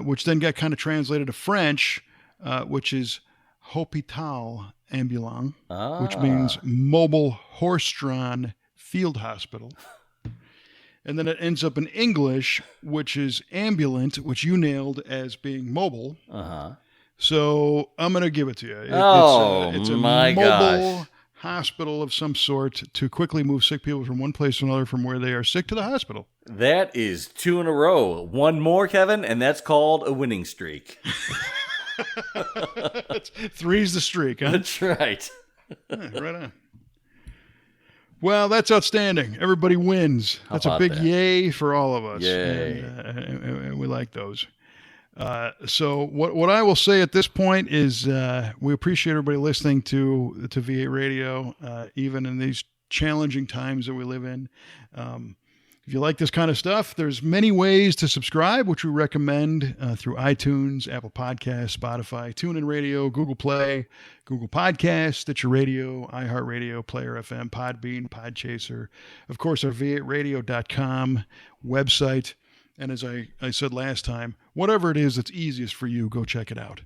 which then got kind of translated to French, which is hôpital ambulant, which means mobile horse-drawn field hospital. And then it ends up in English, which is ambulant, which you nailed as being mobile. Uh-huh. So I'm going to give it to you. It's a my mobile gosh. hospital of some sort to quickly move sick people from one place to another from where they are sick to the hospital. That is 2 in a row. One more, Kevin, and that's called a winning streak. 3's the streak, huh? That's right. Yeah, right on. Well, that's outstanding. Everybody wins. How That's a about big that? yay for all of us. Yay. And we like those. So what I will say at this point is we appreciate everybody listening to V8 Radio, even in these challenging times that we live in. If you like this kind of stuff, there's many ways to subscribe, which we recommend through iTunes, Apple Podcasts, Spotify, TuneIn Radio, Google Play, Google Podcasts, Stitcher Radio, iHeartRadio, Player FM, Podbean, Podchaser, of course, our v8radio.com website. And as I said last time, whatever it is that's easiest for you, go check it out.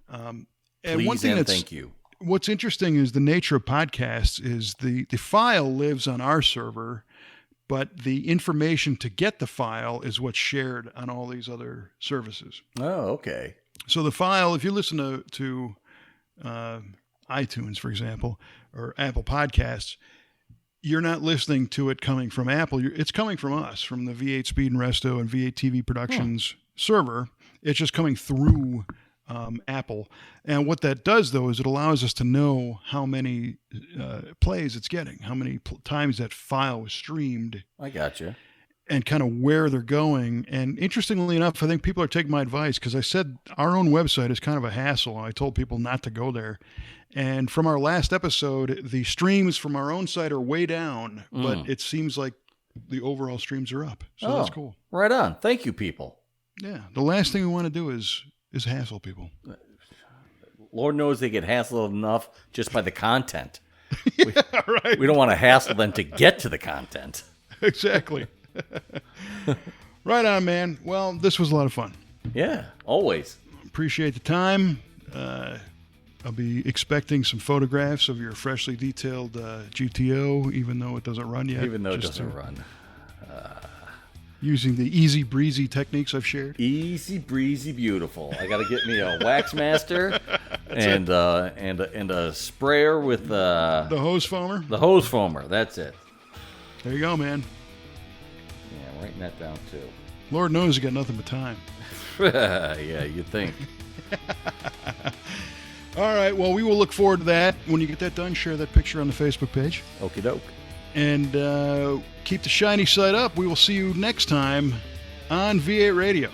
And Please one thing and that's thank you. what's interesting is the nature of podcasts is the file lives on our server, but the information to get the file is what's shared on all these other services. Oh, okay. So the file, if you listen to iTunes, for example, or Apple Podcasts, you're not listening to it coming from Apple. It's coming from us, from the V8 Speed and Resto and V8 TV Productions server. It's just coming through Apple. And what that does, though, is it allows us to know how many plays it's getting, how many times that file was streamed, I got you. and kind of where they're going. And interestingly enough, I think people are taking my advice, because I said our own website is kind of a hassle, and I told people not to go there. And from our last episode, the streams from our own site are way down, but it seems like the overall streams are up. So that's cool. Right on. Thank you, people. Yeah. The last thing we want to do is hassle people. Lord knows they get hassled enough just by the content. Right. We don't want to hassle them to get to the content. Exactly. Right on, man. Well, this was a lot of fun. Yeah, always. Appreciate the time. I'll be expecting some photographs of your freshly detailed GTO, even though it doesn't run yet. Even though it just doesn't run. using the easy breezy techniques I've shared. Easy breezy beautiful. I got to get me a wax master and a sprayer with The hose foamer. the hose foamer. That's it. There you go, man. Yeah, I'm writing that down too. Lord knows you got nothing but time. Yeah, you think. All right. Well, we will look forward to that. When you get that done, share that picture on the Facebook page. Okie doke. And keep the shiny side up. We will see you next time on V8 Radio.